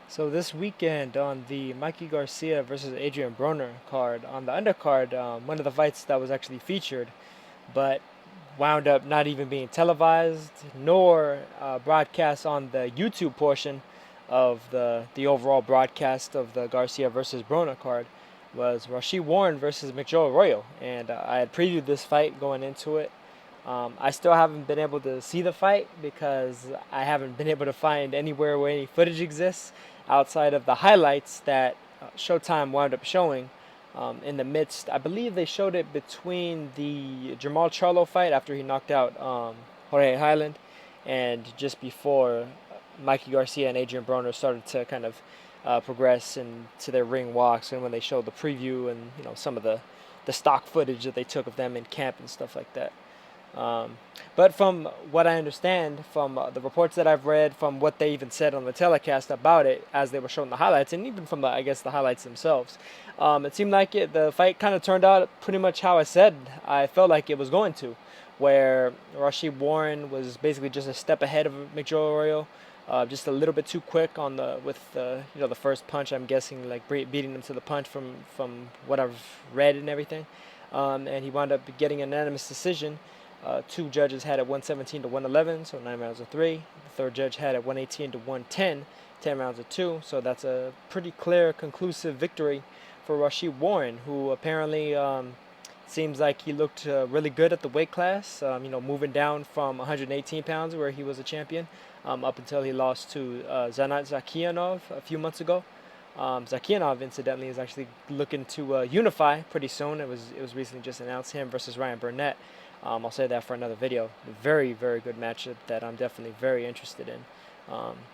So this weekend on the Mikey Garcia versus Adrian Broner card, on the undercard, one of the fights that was actually featured, but wound up not even being televised nor broadcast on the YouTube portion of the overall broadcast of the Garcia versus Broner card, was Rashid Warren versus McJoe Arroyo, and I had previewed this fight going into it. I still haven't been able to see the fight because I haven't been able to find anywhere where any footage exists outside of the highlights that Showtime wound up showing in the midst. I believe they showed it between the Jamal Charlo fight after he knocked out Jorge Highland and just before Mikey Garcia and Adrian Broner started to kind of progress into their ring walks, and when they showed the preview and some of the stock footage that they took of them in camp and stuff like that. Um, but from what I understand, from the reports that I've read, from what they even said on the telecast about it as they were showing the highlights, and even from I guess the highlights themselves, it seemed like the fight kind of turned out pretty much how I said I felt like it was going to, where Rashid Warren was basically just a step ahead of McJoe Arroyo, just a little bit too quick on the with the the first punch. I'm guessing like beating him to the punch from what I've read and everything, and he wound up getting an unanimous decision. Two judges had it 117 to 111, so 9 rounds of three. The third judge had it 118 to 110, 10 rounds of two. So that's a pretty clear, conclusive victory for Rashid Warren, who apparently seems like he looked really good at the weight class. Moving down from 118 pounds, where he was a champion, up until he lost to Zanat Zakianov a few months ago. Zakianov, incidentally, is actually looking to unify pretty soon. It was recently just announced, him versus Ryan Burnett. I'll say that for another video. Very, very good matchup that I'm definitely very interested in.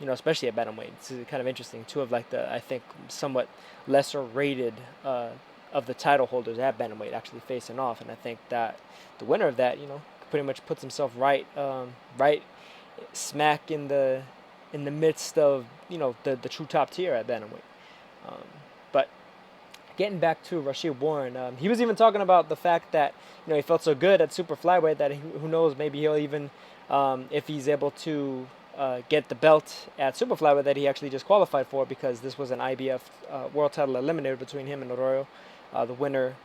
Especially at bantamweight. It's kind of interesting. Two of like I think, somewhat lesser rated of the title holders at bantamweight actually facing off, and I think that the winner of that, pretty much puts himself right smack in the midst of the true top tier at bantamweight. Um, but getting back to Rashid Warren, he was even talking about the fact that he felt so good at super flyweight that who knows, maybe he'll even if he's able to get the belt at super flyweight that he actually just qualified for, because this was an IBF world title eliminator between him and Arroyo. The winner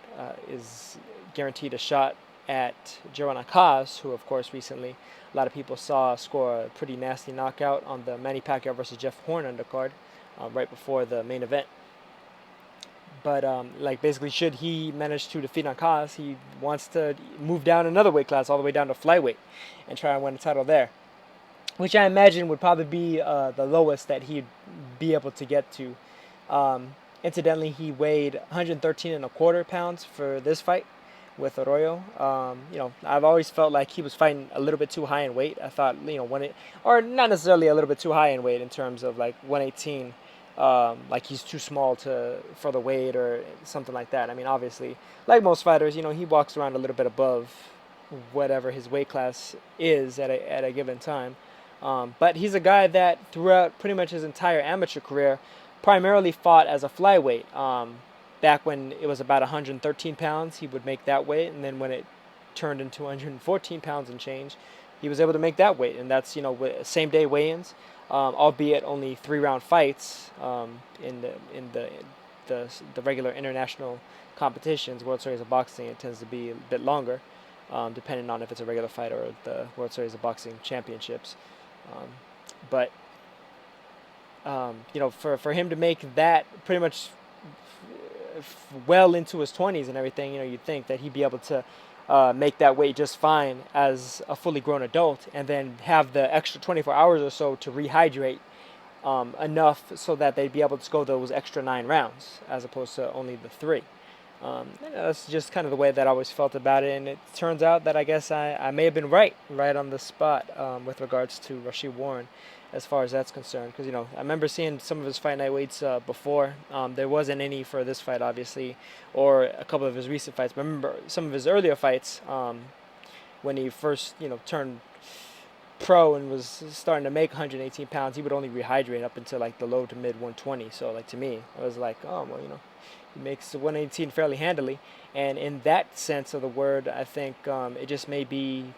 is guaranteed a shot at Joanna Kaz, who of course recently a lot of people saw score a pretty nasty knockout on the Manny Pacquiao versus Jeff Horn undercard right before the main event. But like basically, should he manage to defeat Nakaz, he wants to move down another weight class, all the way down to flyweight, and try and win a title there, which I imagine would probably be the lowest that he'd be able to get to. Incidentally, he weighed 113 and a quarter pounds for this fight with Arroyo. I've always felt like he was fighting a little bit too high in weight. I thought, or not necessarily a little bit too high in weight in terms of like 118. Like he's too small for the weight or something like that. I mean, obviously, like most fighters, he walks around a little bit above whatever his weight class is at a given time. But he's a guy that throughout pretty much his entire amateur career primarily fought as a flyweight. Back when it was about 113 pounds, he would make that weight, and then when it turned into 114 pounds and change, he was able to make that weight, and that's same day weigh-ins, albeit only 3 round fights in the regular international competitions. World Series of Boxing, it tends to be a bit longer, depending on if it's a regular fight or the World Series of Boxing championships. Um, but for him to make that pretty much well into his 20s and everything, you'd think that he'd be able to make that weight just fine as a fully grown adult, and then have the extra 24 hours or so to rehydrate enough so that they'd be able to go those extra 9 rounds as opposed to only the three. That's just kind of the way that I always felt about it, and it turns out that I guess I may have been right on the spot with regards to Rashid Warren as far as that's concerned, because I remember seeing some of his fight night weights before. There wasn't any for this fight, obviously, or a couple of his recent fights. But I remember some of his earlier fights when he first turned pro and was starting to make 118 pounds. He would only rehydrate up until like the low to mid 120. So like to me, I was like, oh well, he makes 118 fairly handily. And in that sense of the word, I think it just may be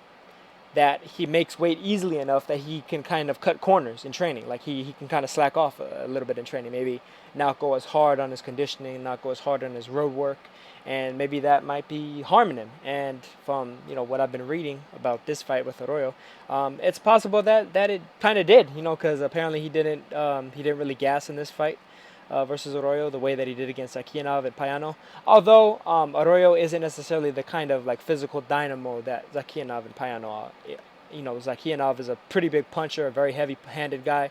that he makes weight easily enough that he can kind of cut corners in training. Like he can kind of slack off a little bit in training. Maybe not go as hard on his conditioning, not go as hard on his road work, and maybe that might be harming him. And from what I've been reading about this fight with Arroyo, it's possible that it kind of did. Because apparently he didn't really gas in this fight. Versus Arroyo, the way that he did against Zakianov and Payano. Although Arroyo isn't necessarily the kind of like physical dynamo that Zakianov and Payano are. Zakianov is a pretty big puncher, a very heavy-handed guy,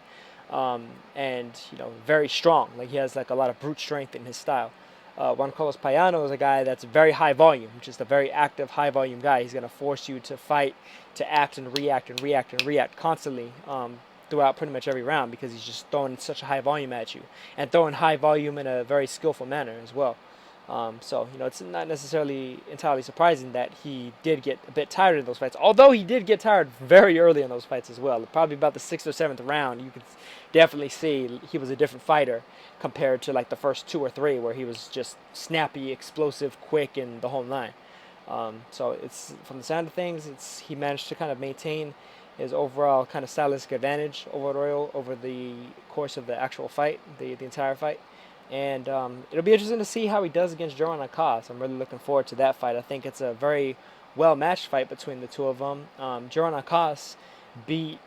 and very strong. Like he has like a lot of brute strength in his style. Juan Carlos Payano is a guy that's very high volume, just a very active, high volume guy. He's gonna force you to fight, to act and react and react and react constantly. Throughout pretty much every round because he's just throwing such a high volume at you and throwing high volume in a very skillful manner as well. So it's not necessarily entirely surprising that he did get a bit tired in those fights, although he did get tired very early in those fights as well. Probably about the 6th or 7th round, you could definitely see he was a different fighter compared to like the first 2 or 3 where he was just snappy, explosive, quick, and the whole nine. So it's from the sound of things, he managed to kind of maintain his overall kind of stylistic advantage over Arroyo over the course of the actual fight, the entire fight. And it'll be interesting to see how he does against Joran Akas. I'm really looking forward to that fight. I think it's a very well-matched fight between the two of them. Joran Akas beat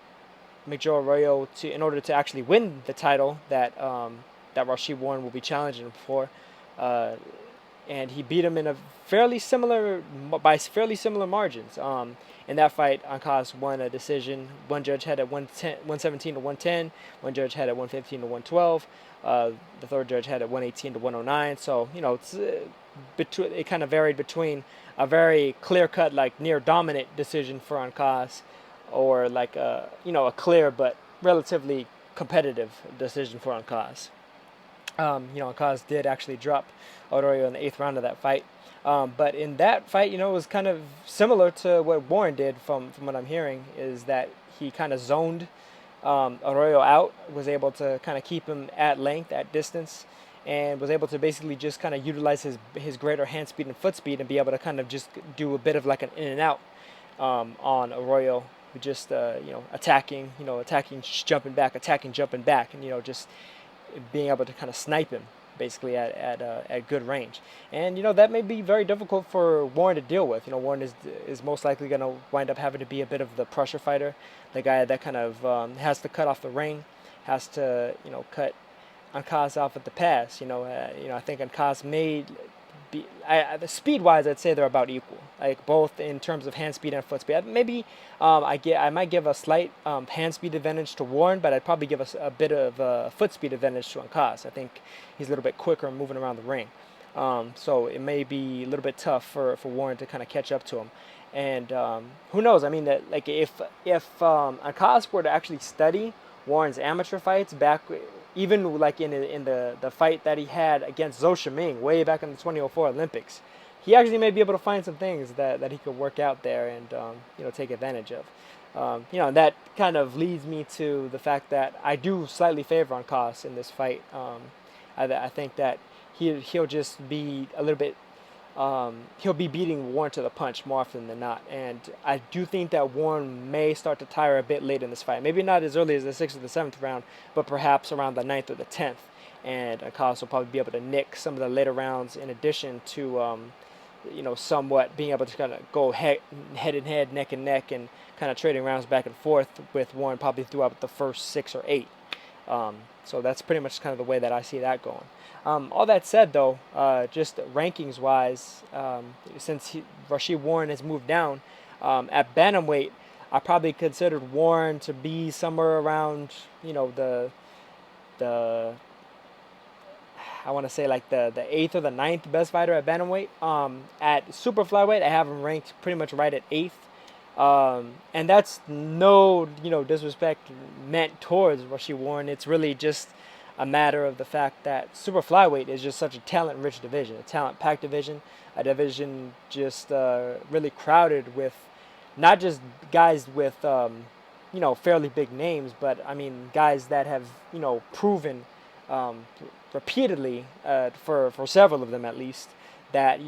Miguel Arroyo in order to actually win the title that Rau'shee Warren will be challenging him for. And he beat him by fairly similar margins. In that fight, Akas won a decision. One judge had it 117 to 110. One judge had it 115 to 112. The third judge had it 118 to 109. So it kind of varied between a very clear-cut, like near dominant decision for Akas, or like a clear but relatively competitive decision for Akas. Akas did actually drop Arroyo in the 8th round of that fight. But in that fight, it was kind of similar to what Warren did from what I'm hearing, is that he kind of zoned Arroyo out, was able to kind of keep him at length, at distance, and was able to basically just kind of utilize his greater hand speed and foot speed and be able to kind of just do a bit of like an in and out on Arroyo, just attacking, jumping back, and just being able to kind of snipe him basically at good range. And that may be very difficult for Warren to deal with. Warren is most likely going to wind up having to be a bit of the pressure fighter, the guy that kind of has to cut off the ring, has to cut Akas off at the pass. I think Akas may be the speed wise, I'd say they're about equal, like both in terms of hand speed and foot speed. Maybe I might give a slight hand speed advantage to Warren, but I'd probably give a bit of a foot speed advantage to Akas. I think he's a little bit quicker moving around the ring, so it may be a little bit tough for Warren to kind of catch up to him. And who knows? I mean, like if Akas were to actually study Warren's amateur fights back, even like in the fight that he had against Zhou Shiming way back in the 2004 Olympics, he actually may be able to find some things that he could work out there and take advantage of. And that kind of leads me to the fact that I do slightly favor Akas in this fight. I think that he'll just be a little bit. He'll be beating Warren to the punch more often than not, and I do think that Warren may start to tire a bit late in this fight. Maybe not as early as the 6th or the 7th round, but perhaps around the 9th or the 10th. And Akas will probably be able to nick some of the later rounds, in addition to somewhat being able to kind of go head and head, neck and neck, and kind of trading rounds back and forth with Warren probably throughout the first 6 or 8. So that's pretty much kind of the way that I see that going. All that said, though, just rankings-wise, since Rau'shee Warren has moved down, at bantamweight, I probably considered Warren to be somewhere around, the I want to say like the 8th or the 9th best fighter at bantamweight. At super flyweight, I have him ranked pretty much right at 8th. And that's no, disrespect meant towards Rau'shee Warren. It's really just a matter of the fact that super flyweight is just such a talent-rich division, a talent-packed division, a division just really crowded with not just guys with fairly big names, but I mean guys that have proven repeatedly for several of them at least that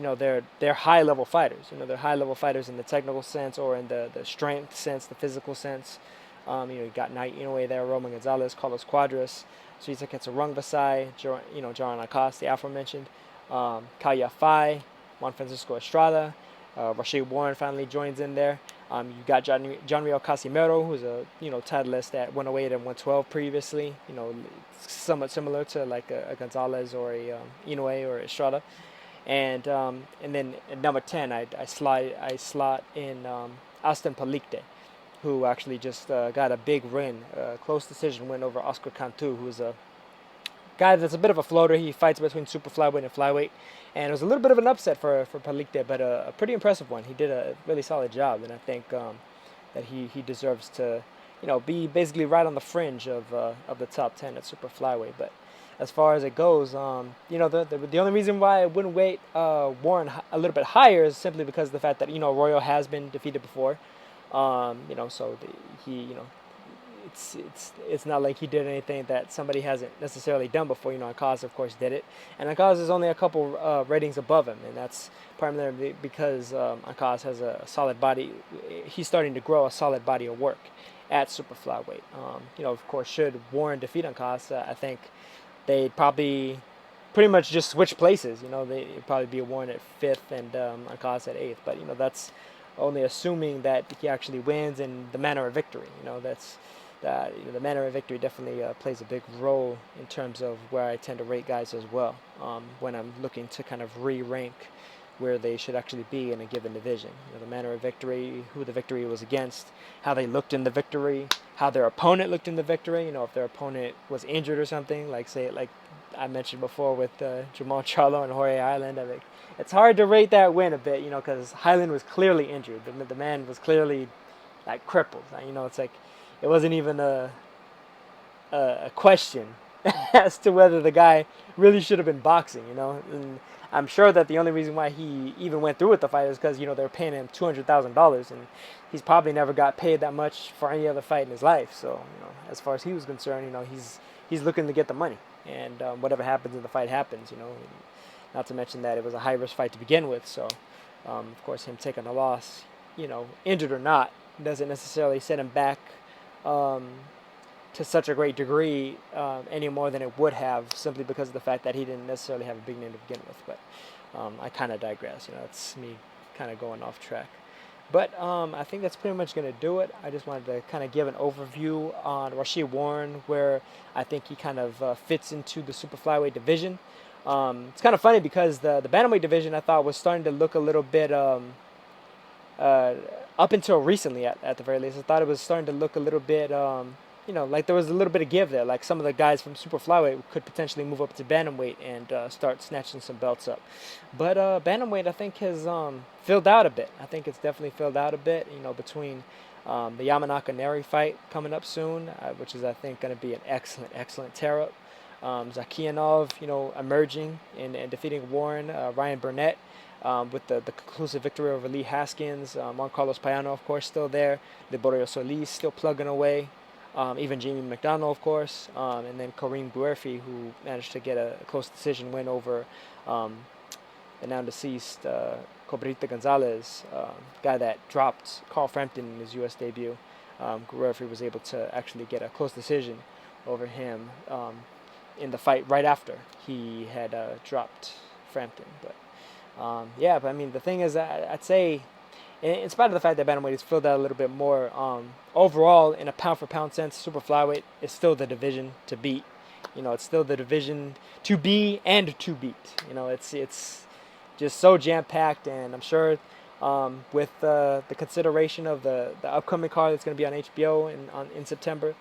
they're high level fighters. They're high level fighters in the technical sense or in the strength sense, the physical sense. You got Knight Inoue there, Roman Gonzalez, Carlos Cuadras, Suiza Rungvisai, Jaron Akas, the aforementioned, Kaya Fai, Juan Francisco Estrada, Rashid Warren finally joins in there. You got Jonriel Casimero, who's a titleist at 108 and 112 previously. Somewhat similar to like a Gonzalez or a Inoue or Estrada. And then at number 10, I slot in Aston Palikte, who actually just got a big win, close decision win over Oscar Cantu, who's a guy that's a bit of a floater. He fights between super flyweight and flyweight, and it was a little bit of an upset for Palikte, but a pretty impressive one. He did a really solid job, and I think that he deserves to be basically right on the fringe of the top 10 at super flyweight. But as far as it goes, the only reason why I wouldn't weight Warren a little bit higher is simply because of the fact that Royal has been defeated before. So it's not like he did anything that somebody hasn't necessarily done before. Akaz of course did it, and Akaz is only a couple ratings above him, and that's primarily because Akaz has a solid body. He's starting to grow a solid body of work at super flyweight. Of course, should Warren defeat Akaz, I think they'd probably pretty much just switch places. They'd probably be Warren at 5th and Akaz at 8th, but that's only assuming that he actually wins in the manner of victory. That's the manner of victory definitely plays a big role in terms of where I tend to rate guys as well when I'm looking to kind of re-rank where they should actually be in a given division. The manner of victory, who the victory was against, how they looked in the victory, how their opponent looked in the victory. If their opponent was injured or something, like I mentioned before with Jamal Charlo and Jorge Highland. I think it's hard to rate that win a bit, because Highland was clearly injured. The man was clearly like crippled. It's like it wasn't even a question as to whether the guy really should have been boxing. And I'm sure that the only reason why he even went through with the fight is because they're paying him $200,000, and he's probably never got paid that much for any other fight in his life. So as far as he was concerned, he's looking to get the money, and whatever happens in the fight happens. Not to mention that it was a high risk fight to begin with. So of course, him taking a loss, injured or not, doesn't necessarily set him back to such a great degree any more than it would have, simply because of the fact that he didn't necessarily have a big name to begin with. But I kind of digress. It's me kind of going off track. But I think that's pretty much going to do it. I just wanted to kind of give an overview on Rashid Warren, where I think he kind of fits into the super flyweight division. It's kind of funny because the bantamweight division I thought was starting to look a little bit up until recently, at the very least, I thought it was starting to look a little bit, like there was a little bit of give there. Like some of the guys from super flyweight could potentially move up to bantamweight and start snatching some belts up. But bantamweight, I think, has filled out a bit. I think it's definitely filled out a bit, between the Yamanaka Neri fight coming up soon, which is, I think, going to be an excellent tear-up. Zakianov, emerging and defeating Warren, Ryan Burnett, with the conclusive victory over Lee Haskins, Juan Carlos Payano, of course, still there, Liborio Solis still plugging away, even Jamie McDonald, of course, and then Kareem Guerfi, who managed to get a close decision win over the now deceased Cobrita Gonzalez, guy that dropped Carl Frampton in his U.S. debut. Guerfi was able to actually get a close decision over him in the fight right after he had dropped Frampton. But but I mean, the thing is, I'd say, in spite of the fact that bantamweight is filled out a little bit more, overall, in a pound-for-pound sense, super flyweight is still the division to beat. It's still the division to be and to beat. It's just so jam-packed, and I'm sure with the consideration of the upcoming card that's going to be on HBO in September,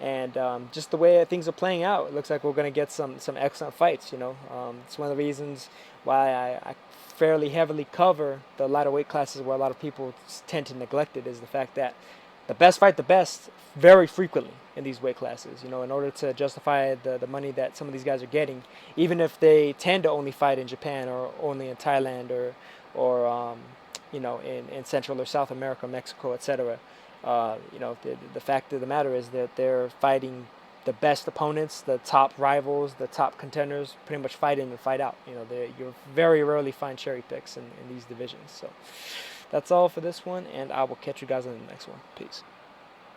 and just the way things are playing out, it looks like we're going to get some excellent fights. It's one of the reasons why I fairly heavily cover the lighter weight classes, where a lot of people tend to neglect it, is the fact that the best fight the best very frequently in these weight classes. In order to justify the money that some of these guys are getting, even if they tend to only fight in Japan or only in Thailand or in Central or South America, Mexico, etc. The fact of the matter is that they're the best opponents, the top rivals, the top contenders, pretty much fight in and fight out. You very rarely find cherry picks in these divisions. So that's all for this one, and I will catch you guys in the next one. Peace.